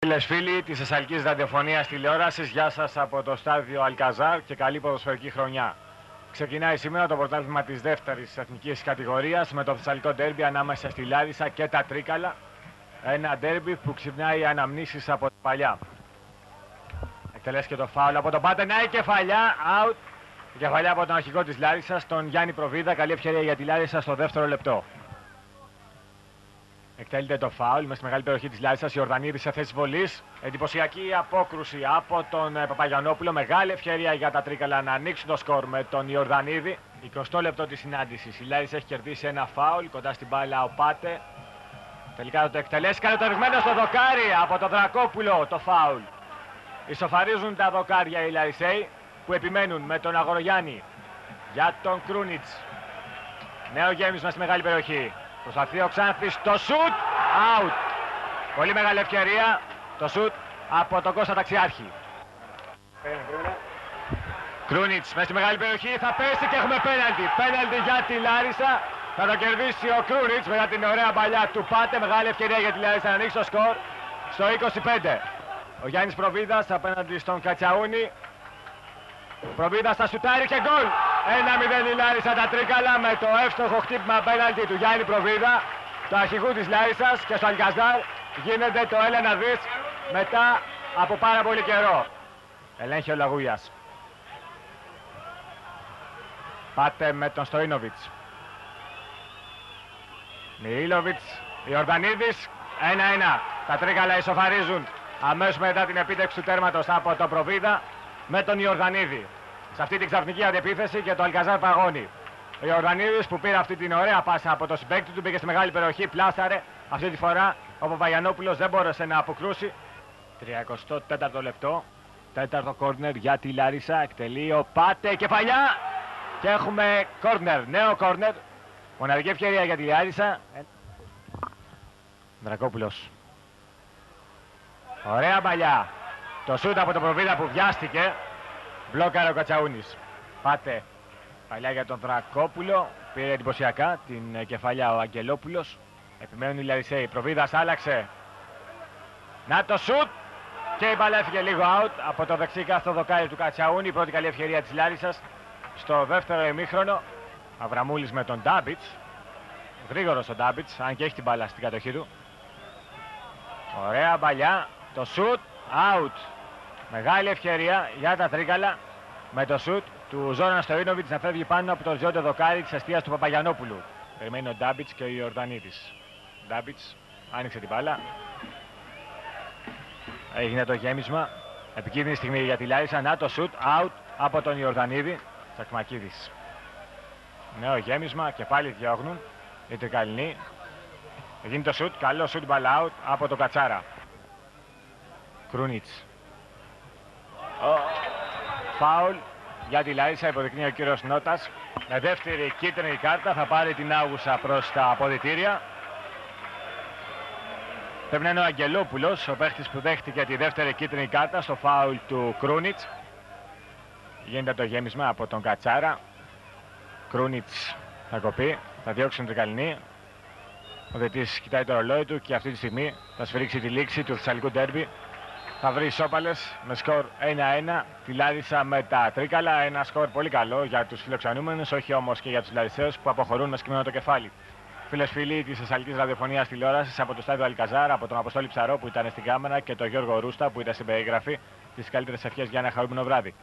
Φίλες φίλοι της Θεσσαλικής Ραδιοφωνίας Τηλεόρασης, γεια σας από το στάδιο Αλκαζάρ και καλή ποδοσφαιρική χρονιά. Ξεκινάει σήμερα το πρωτάθλημα της δεύτερης εθνικής κατηγορίας με το Θεσσαλικό ντέρμπι ανάμεσα στη Λάρισα και τα Τρίκαλα. Ένα ντέρμπι που ξυπνάει αναμνήσεις από τα παλιά. Εκτελέσει και το φάουλ από τον Πάτενα, η κεφαλιά, out. Η κεφαλιά από τον αρχηγό της Λάρισσας, τον Γιάννη Προβίδα. Καλή ευκαιρία για τη Λάρισα στο δεύτερο λεπτό. Εκτελείται το φάουλ με στη μεγάλη περιοχή της Λάρισσας. Η Ορδανίδη σε θέση βολής. Εντυπωσιακή απόκρουση από τον Παπαγιαννόπουλο. Μεγάλη ευκαιρία για τα Τρίκαλα να ανοίξουν το σκορ με τον Ιορδανίδη. 20 λεπτό της συνάντησης. Η Λάρισα έχει κερδίσει ένα φάουλ. Κοντά στην μπάλα ο Πάτε. Τελικά θα το εκτελέσει. Καλοτερισμένο στο δοκάρι από τον Δρακόπουλο το φάουλ. Ισοφαρίζουν τα δοκάρια οι Λαρισαίοι που επιμένουν με τον Αγορογιάννη για τον Κρούνιτς. Νέο γέμισμα στη μεγάλη περιοχή. Προσπαθεί ο Ξάνθης, το σουτ, out. Πολύ μεγάλη ευκαιρία, το σουτ από τον Κώστα Ταξιάρχη. Κρούνιτς μέσα στη μεγάλη περιοχή, θα πέσει και έχουμε πέναλτι. Πέναλτι για τη Λάρισα, θα το κερδίσει ο Κρούνιτς μετά την ωραία παλιά του Πάτε. Μεγάλη ευκαιρία για τη Λάρισα να ανοίξει το σκορ στο 25. Ο Γιάννης Προβίδας απέναντι στον Κατσαούνι. Προβίδας θα σουτάρει και γκολ. 1-0 η Λάρισα τα Τρίκαλα με το εύστοχο χτύπημα πέναλτι του Γιάννη Προβίδα, του αρχηγού της Λάρισας, και στο Αλκαζάρ γίνεται το έλα να δεις μετά από πάρα πολύ καιρό. Ελέγχει ο Λαγούγιας. Πάτε με τον Στοίνοβιτς. Μιρίλοβιτς, Ιορδανίδης, 1-1. Τα Τρίκαλα ισοφαρίζουν αμέσως μετά την επίτευξη του τέρματος από τον Προβίδα με τον Ιορδανίδη. Σε αυτή την ξαφνική αντεπίθεση και το Αλκαζάρ παγώνει. Ο Ιορδανίδης που πήρε αυτή την ωραία πάσα από το συμπαίκτη του, πήγε στη μεγάλη περιοχή, πλάσαρε. Αυτή τη φορά ο Παπαγιαννόπουλος δεν μπόρεσε να αποκρούσει. 34ο λεπτό, τέταρτο κόρνερ για τη Λάρισα. Εκτελεί ο Πάτε, κεφαλιά και έχουμε κόρνερ, νέο κόρνερ. Μοναδική ευκαιρία για τη Λάρισα. Δρακόπουλος. Ωραία παλιά. Το σούτ από τον Προβίδα που βιάστηκε. Μπλόκαρε ο Κατσαούνης. Πάτε παλιά για τον Δρακόπουλο. Πήρε εντυπωσιακά την κεφαλιά ο Αγγελόπουλος. Επιμένουν οι Λαρισαίοι. Προβίδας άλλαξε. Να το σούτ. Και η μπάλα έφυγε λίγο out από το δεξί κάθετο δοκάρι του Κατσαούνη. Η πρώτη καλή ευκαιρία της Λάρισσας στο δεύτερο ημίχρονο. Αβραμούλης με τον Ντάμπιτς. Γρήγορος ο Ντάμπιτς, αν και έχει την μπάλα στην κατοχή του. Ωραία μπαλιά. Το σούτ. Out. Μεγάλη ευκαιρία για τα Τρίκαλα με το σουτ του Ζόραν Στοίνοβιτς να φεύγει πάνω από το ζώντο δοκάρι της αιστείας του Παπαγιαννόπουλου. Περιμένει ο Ντάμπιτς και ο Ιορδανίδης. Ντάμπιτς άνοιξε την μπάλα. Έγινε το γέμισμα. Επικίνδυνη στιγμή για τη Λάρισα. Να το σουτ. Out από τον Ιορδανίδη. Τσακμακίδης. Νέο γέμισμα και πάλι διώγνουν οι Τρικαλινοί. Έγινε το σουτ. Καλό σουτ, μπάλα out από τον Κατσάρα. Κρούνιτς. Φάουλ για τη Λάρισα, υποδεικνύει ο κύριος Νότας. Με δεύτερη κίτρινη κάρτα θα πάρει την άγουσα προς τα αποδυτήρια. Πρέπει να είναι ο Αγγελόπουλος, ο παίχτης που δέχτηκε τη δεύτερη κίτρινη κάρτα στο φάουλ του Κρούνιτς. Γίνεται το γέμισμα από τον Κατσάρα. Κρούνιτς θα κοπεί, θα διώξουν την Τρικαλινή. Ο διαιτητής κοιτάει το ρολόι του και αυτή τη στιγμή θα σφυρίξει τη λήξη του Θεσσαλικού ντέρμπι. Θα βρει ισόπαλες με σκορ 1-1 τη Λάρισα με τα Τρίκαλα. Ένα σκορ πολύ καλό για τους φιλοξενούμενους, όχι όμως και για τους Λαρισαίους που αποχωρούν με σκυμμένο το κεφάλι. Φίλες φίλοι της Θεσσαλικής Ραδιοφωνίας Τηλεόρασης, από το στάδιο Αλκαζάρ, από τον Αποστόλη Ψαρό που ήταν στην κάμερα και τον Γιώργο Ρούστα που ήταν στην περιγραφή, τις καλύτερες ευχές για ένα χαρούμενο βράδυ.